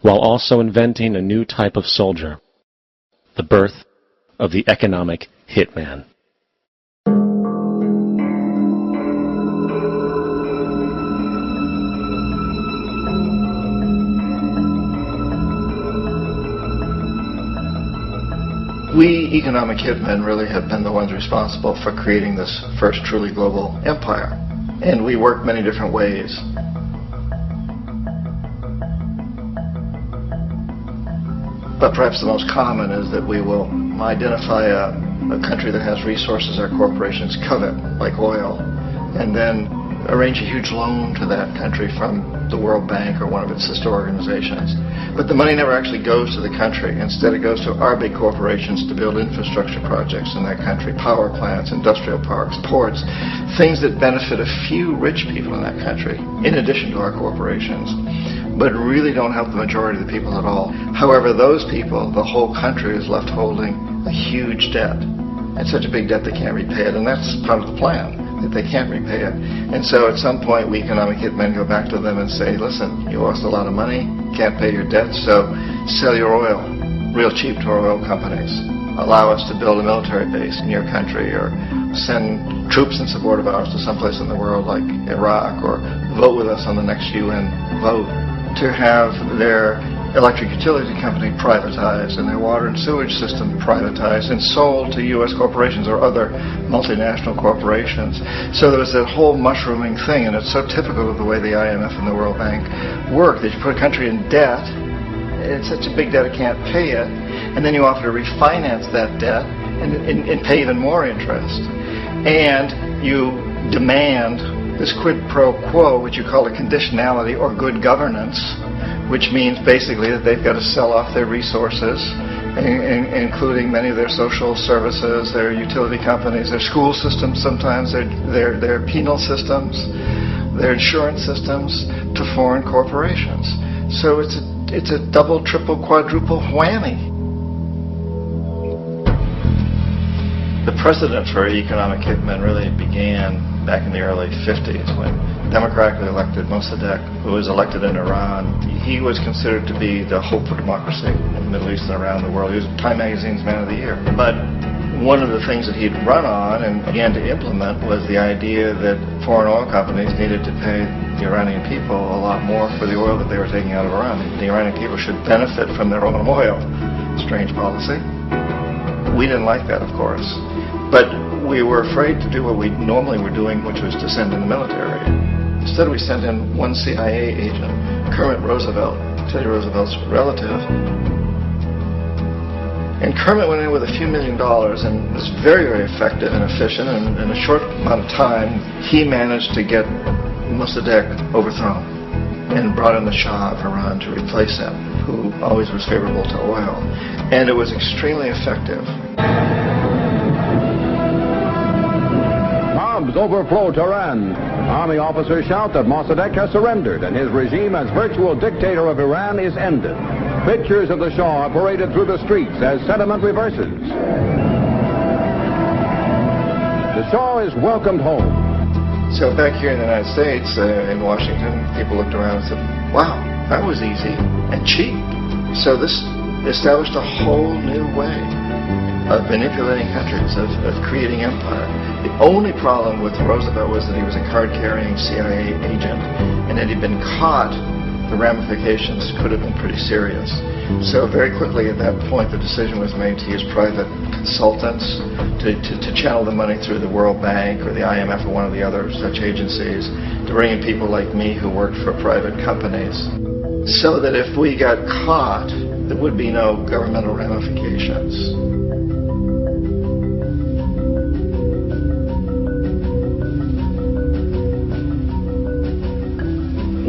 while also inventing a new type of soldier, the birth of the economic hitman. We economic hitmen really have been the ones responsible for creating this first truly global empire. And we work many different ways. But perhaps the most common is that we will identify a country that has resources our corporations covet, like oil, and then arrange a huge loan to that country from the World Bank or one of its sister organizations. But the money never actually goes to the country. Instead, it goes to our big corporations to build infrastructure projects in that country, power plants, industrial parks, ports, things that benefit a few rich people in that country, in addition to our corporations, but really don't help the majority of the people at all. However, those people, the whole country is left holding a huge debt. It's such a big debt they can't repay it, and that's part of the plan, that they can't repay it. And so at some point, we economic hitmen go back to them and say, listen, you lost a lot of money, can't pay your debt, so sell your oil real cheap to our oil companies. Allow us to build a military base in your country, or send troops in support of ours to someplace in the world like Iraq, or vote with us on the next UN vote to have their electric utility company privatized and their water and sewage system privatized and sold to U.S. corporations or other multinational corporations. So there was that whole mushrooming thing, and it's so typical of the way the IMF and the World Bank work, that you put a country in debt, it's such a big debt it can't pay it, and then you offer to refinance that debt and pay even more interest. And you demand this quid pro quo, which you call a conditionality or good governance, which means basically that they've got to sell off their resources, including many of their social services, their utility companies, their school systems sometimes, their penal systems, their insurance systems, to foreign corporations. So it's a double, triple, quadruple whammy. The precedent for economic hitmen really began back in the early 50s when democratically elected Mossadegh, who was elected in Iran, he was considered to be the hope for democracy in the Middle East and around the world. He was Time Magazine's Man of the Year. But one of the things that he'd run on and began to implement was the idea that foreign oil companies needed to pay the Iranian people a lot more for the oil that they were taking out of Iran. The Iranian people should benefit from their own oil. Strange policy. We didn't like that, of course. But we were afraid to do what we normally were doing, which was to send in the military. Instead, we sent in one CIA agent, Kermit Roosevelt, Teddy Roosevelt's relative. And Kermit went in with a few $1 million and was very, very effective and efficient. And in a short amount of time, he managed to get Mossadegh overthrown and brought in the Shah of Iran to replace him, who always was favorable to oil. And it was extremely effective. Bombs overflow Tehran. Army officers shout that Mossadegh has surrendered and his regime as virtual dictator of Iran is ended. Pictures of the Shah are paraded through the streets as sentiment reverses. The Shah is welcomed home. So back here in the United States, in Washington, people looked around and said, wow, that was easy and cheap. So this established a whole new way of manipulating countries, of creating empire. The only problem with Roosevelt was that he was a card-carrying CIA agent, and had he been caught, the ramifications could have been pretty serious. So very quickly at that point, the decision was made to use private consultants to channel the money through the World Bank or the IMF or one of the other such agencies, to bring in people like me who worked for private companies, so that if we got caught, there would be no governmental ramifications.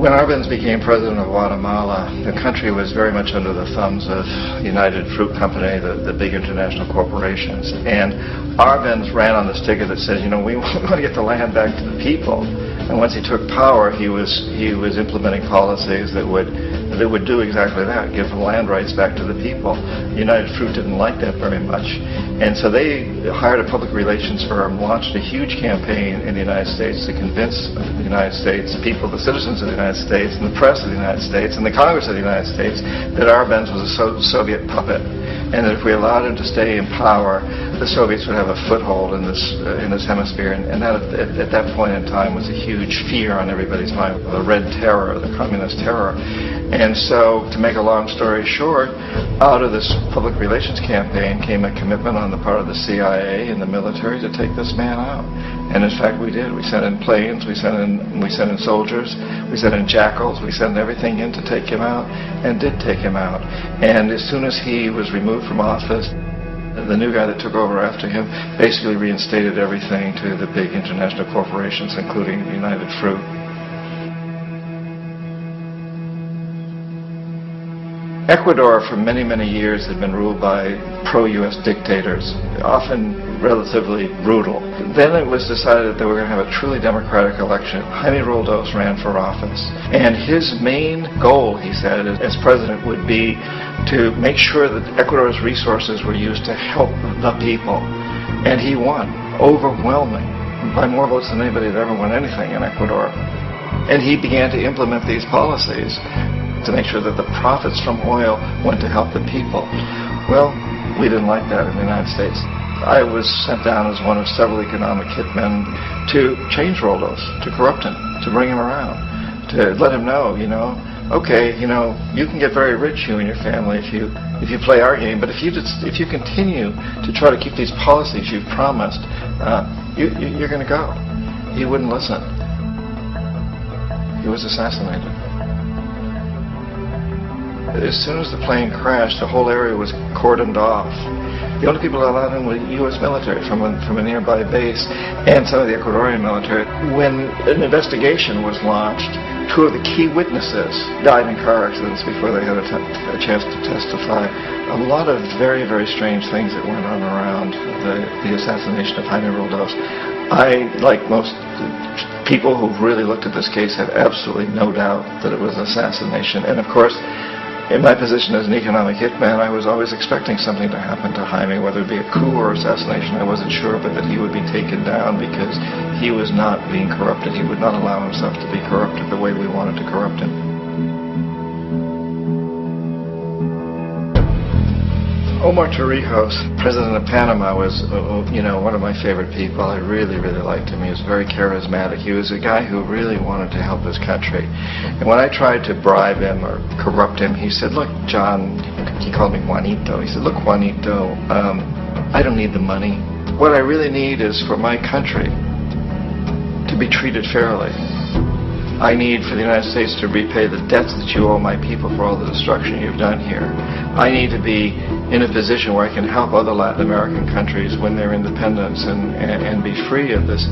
When Arbenz became president of Guatemala, the country was very much under the thumbs of United Fruit Company, the big international corporations. And Arbenz ran on this ticket that says, you know, we want to get the land back to the people. And once he took power, he was implementing policies that would do exactly that, give land rights back to the people. United Fruit didn't like that very much. And so they hired a public relations firm, launched a huge campaign in the United States to convince the United States people, the citizens of the United States, and the press of the United States, and the Congress of the United States, that Arbenz was a Soviet puppet. And that if we allowed him to stay in power, the Soviets would have a foothold in this hemisphere. And that, at that point in time, was a huge fear on everybody's mind, the Red Terror, the Communist terror. And so, to make a long story short, out of this public relations campaign came a commitment on the part of the CIA and the military to take this man out. And in fact, we did. We sent in planes, we sent in soldiers, we sent in jackals, we sent everything in to take him out, and did take him out. And as soon as he was removed from office, the new guy that took over after him basically reinstated everything to the big international corporations, including United Fruit. Ecuador for many, many years had been ruled by pro-U.S. dictators, often relatively brutal. Then it was decided that they were going to have a truly democratic election. Jaime Roldos ran for office. And his main goal, he said, as president would be to make sure that Ecuador's resources were used to help the people. And he won, overwhelming, by more votes than anybody had ever won anything in Ecuador. And he began to implement these policies to make sure that the profits from oil went to help the people. Well, we didn't like that in the United States. I was sent down as one of several economic hitmen to change Roldos, to corrupt him, to bring him around, to let him know, okay, you can get very rich, you and your family, if you play our game, but if you continue to try to keep these policies you've promised, you're going to go. He wouldn't listen. He was assassinated. As soon as the plane crashed, the whole area was cordoned off. The only people allowed in were U.S. military from a nearby base and some of the Ecuadorian military. When an investigation was launched, two of the key witnesses died in car accidents before they had a chance to testify. A lot of very, very strange things that went on around the assassination of Jaime Roldos. I, like most people who've really looked at this case, have absolutely no doubt that it was an assassination. And of course, in my position as an economic hitman, I was always expecting something to happen to Jaime, whether it be a coup or assassination, I wasn't sure, but that he would be taken down because he was not being corrupted. He would not allow himself to be corrupted the way we wanted to corrupt him. Omar Torrijos, president of Panama, was one of my favorite people. I really, really liked him. He was very charismatic. He was a guy who really wanted to help his country. And when I tried to bribe him or corrupt him, he said, look, John, he called me Juanito. He said, look, Juanito, I don't need the money. What I really need is for my country to be treated fairly. I need for the United States to repay the debts that you owe my people for all the destruction you've done here. I need to be in a position where I can help other Latin American countries win their independence and be free of this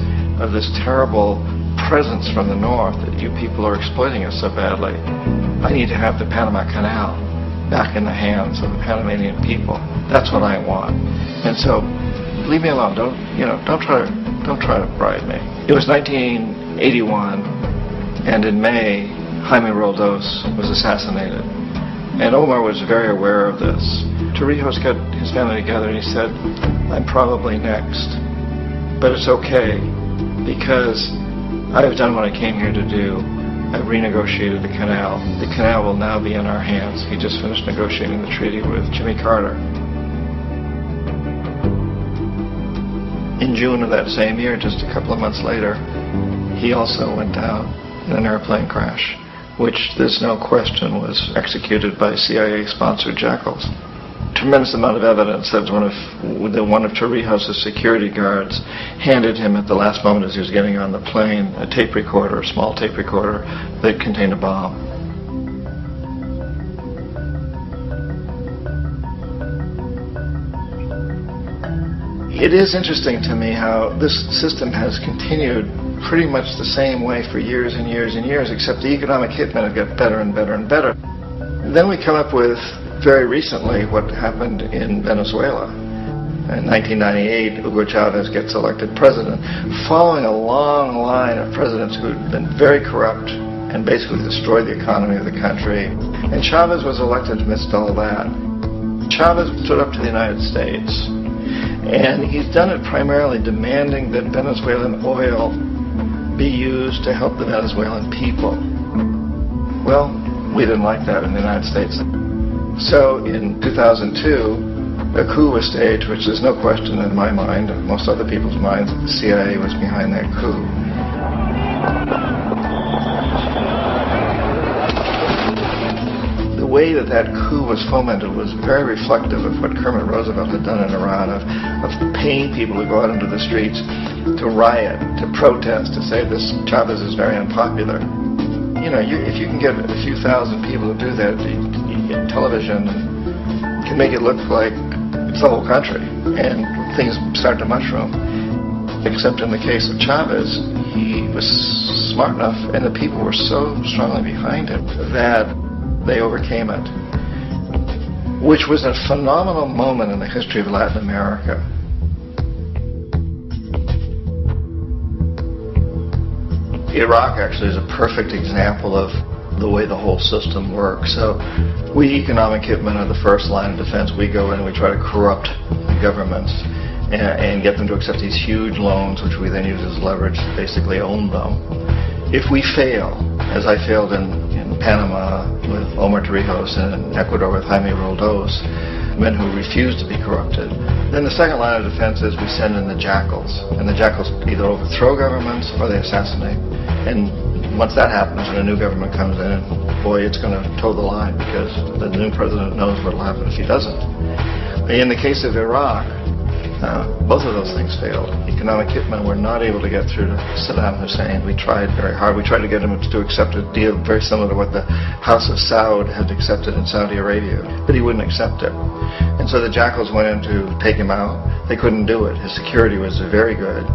terrible presence from the north that you people are exploiting us so badly. I need to have the Panama Canal back in the hands of the Panamanian people. That's what I want. And so, leave me alone. Don't try to bribe me. It was 1981. And in May, Jaime Roldos was assassinated. And Omar was very aware of this. Torrijos got his family together and he said, I'm probably next. But it's okay, because I've done what I came here to do. I've renegotiated the canal. The canal will now be in our hands. He just finished negotiating the treaty with Jimmy Carter. In June of that same year, just a couple of months later, he also went down in an airplane crash, which there's no question was executed by CIA-sponsored jackals. Tremendous amount of evidence that one of Torrijos' security guards handed him at the last moment as he was getting on the plane a tape recorder, a small tape recorder that contained a bomb. It is interesting to me how this system has continued pretty much the same way for years and years and years, except the economic hitmen have got better and better and better. And then we come up with, very recently, what happened in Venezuela. In 1998, Hugo Chavez gets elected president, following a long line of presidents who had been very corrupt and basically destroyed the economy of the country. And Chavez was elected amidst all that. Chavez stood up to the United States, and he's done it primarily demanding that Venezuelan oil be used to help the Venezuelan people. Well, we didn't like that in the United States. So in 2002, a coup was staged, which there's no question in my mind, and most other people's minds, that the CIA was behind that coup. The way that that coup was fomented was very reflective of what Kermit Roosevelt had done in Iran, of paying people to go out into the streets to riot, to protest, to say this Chavez is very unpopular. You know, if you can get a few thousand people to do that, television can make it look like it's the whole country, and things start to mushroom. Except in the case of Chavez, he was smart enough, and the people were so strongly behind him that they overcame it, which was a phenomenal moment in the history of Latin America. Iraq actually is a perfect example of the way the whole system works. So we economic hitmen are the first line of defense. We go in and we try to corrupt the governments and get them to accept these huge loans, which we then use as leverage to basically own them. If we fail, as I failed in Panama with Omar Torrijos and in Ecuador with Jaime Roldos, men who refused to be corrupted, then the second line of defense is we send in the jackals. And the jackals either overthrow governments or they assassinate. And once that happens and a new government comes in, boy, it's going to toe the line, because the new president knows what will happen if he doesn't. In the case of Iraq, both of those things failed. Economic hitmen were not able to get through to Saddam Hussein. We tried very hard. We tried to get him to accept a deal very similar to what the House of Saud had accepted in Saudi Arabia, but he wouldn't accept it. And so the jackals went in to take him out. They couldn't do it. His security was very good.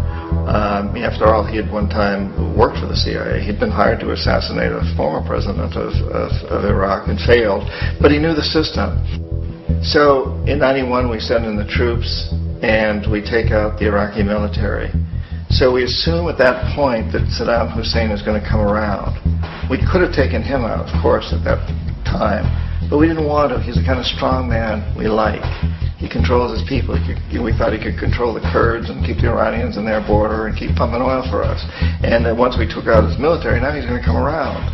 After all, he had one time worked for the CIA. He'd been hired to assassinate a former president of Iraq and failed, but he knew the system. So in 91, we send in the troops and we take out the Iraqi military. So we assume at that point that Saddam Hussein is going to come around. We could have taken him out, of course, at that time, but we didn't want to. He's the kind of strong man we like. He controls his people. We thought he could control the Kurds and keep the Iranians in their border and keep pumping oil for us. And then once we took out his military, now he's going to come around.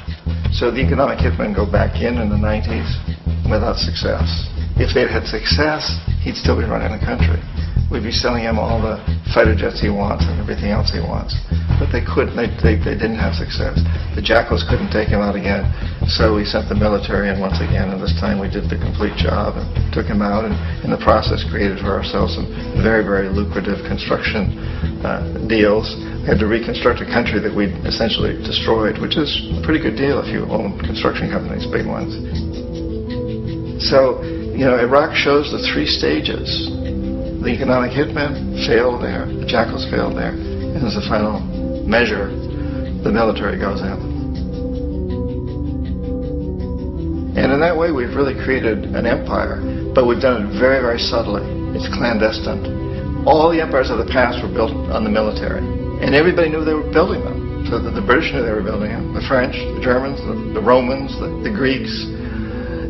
So the economic hitmen go back in the 90s without success. If they'd had success, he'd still be running the country. We'd be selling him all the fighter jets he wants and everything else he wants. But they couldn't. They didn't have success. The jackals couldn't take him out again. So we sent the military in once again, and this time we did the complete job and took him out, and in the process created for ourselves some very, very lucrative construction deals. We had to reconstruct a country that we'd essentially destroyed, which is a pretty good deal if you own construction companies, big ones. So, Iraq shows the three stages. The economic hitmen failed there, the jackals failed there, and as a final measure, the military goes in. And in that way, we've really created an empire, but we've done it very, very subtly. It's clandestine. All the empires of the past were built on the military, and everybody knew they were building them. So the British knew they were building them, the French, the Germans, the Romans, the Greeks.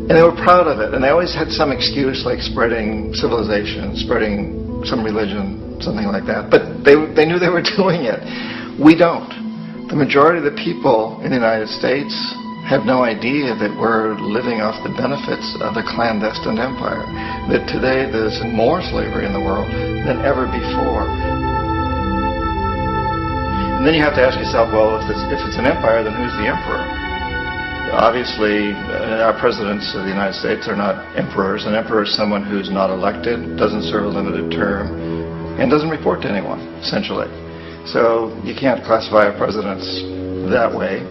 And they were proud of it, and they always had some excuse, like spreading civilization, spreading some religion, something like that. But they knew they were doing it. We don't. The majority of the people in the United States have no idea that we're living off the benefits of the clandestine empire. That today there's more slavery in the world than ever before. And then you have to ask yourself, well, if it's an empire, then who's the emperor? Obviously, our presidents of the United States are not emperors. An emperor is someone who's not elected, doesn't serve a limited term, and doesn't report to anyone, essentially. So you can't classify our presidents that way.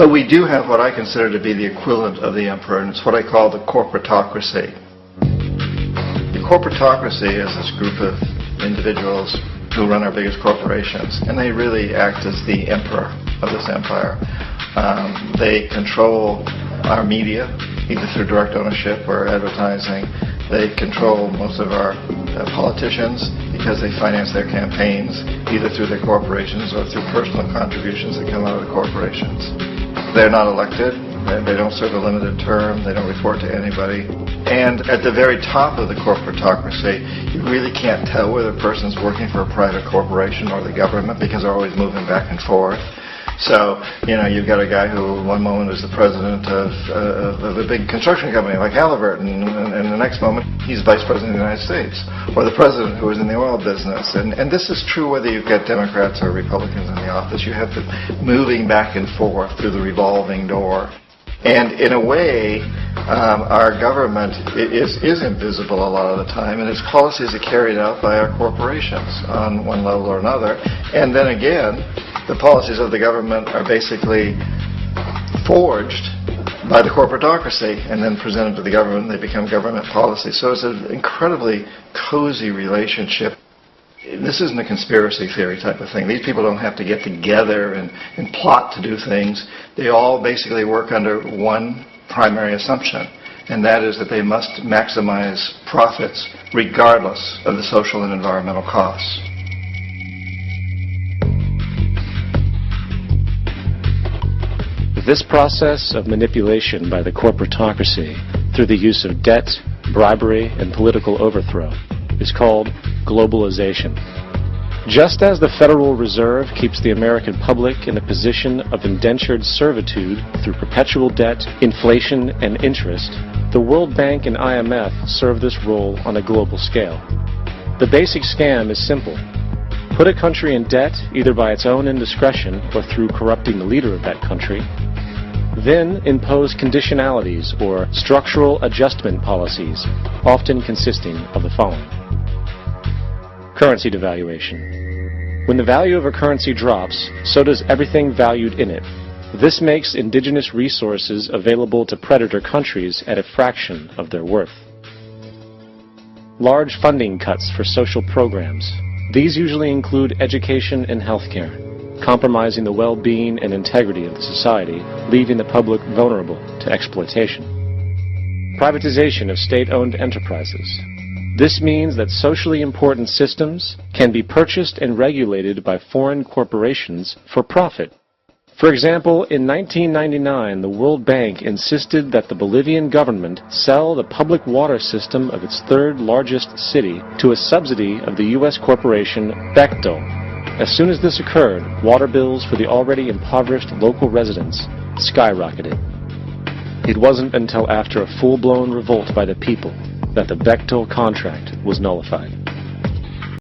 But we do have what I consider to be the equivalent of the emperor, and it's what I call the corporatocracy. The corporatocracy is this group of individuals who run our biggest corporations, and they really act as the emperor of this empire. They control our media, either through direct ownership or advertising. They control most of our politicians because they finance their campaigns either through their corporations or through personal contributions that come out of the corporations. They're not elected. They don't serve a limited term. They don't report to anybody. And at the very top of the corporatocracy, you really can't tell whether a person's working for a private corporation or the government because they're always moving back and forth. So, you've got a guy who one moment is the president of a big construction company like Halliburton, and the next moment he's vice president of the United States, or the president who is in the oil business. And this is true whether you've got Democrats or Republicans in the office. You have to moving back and forth through the revolving door. And in a way, our government is invisible a lot of the time, and its policies are carried out by our corporations on one level or another. And then again, the policies of the government are basically forged by the corporatocracy and then presented to the government, and they become government policy. So it's an incredibly cozy relationship. This isn't a conspiracy theory type of thing. These people don't have to get together and plot to do things. They all basically work under one primary assumption, and that is that they must maximize profits regardless of the social and environmental costs. This process of manipulation by the corporatocracy through the use of debt, bribery, and political overthrow is called globalization. Just as the Federal Reserve keeps the American public in a position of indentured servitude through perpetual debt, inflation, and interest, the World Bank and IMF serve this role on a global scale. The basic scam is simple. Put a country in debt either by its own indiscretion or through corrupting the leader of that country, then impose conditionalities or structural adjustment policies, often consisting of the following. Currency devaluation. When the value of a currency drops, so does everything valued in it. This makes indigenous resources available to predator countries at a fraction of their worth. Large funding cuts for social programs. These usually include education and healthcare, compromising the well-being and integrity of the society, leaving the public vulnerable to exploitation. Privatization of state-owned enterprises. This means that socially important systems can be purchased and regulated by foreign corporations for profit. For example, in 1999, the World Bank insisted that the Bolivian government sell the public water system of its third largest city to a subsidy of the U.S. corporation Bechtel. As soon as this occurred, water bills for the already impoverished local residents skyrocketed. It wasn't until after a full-blown revolt by the people that the Bechtel contract was nullified.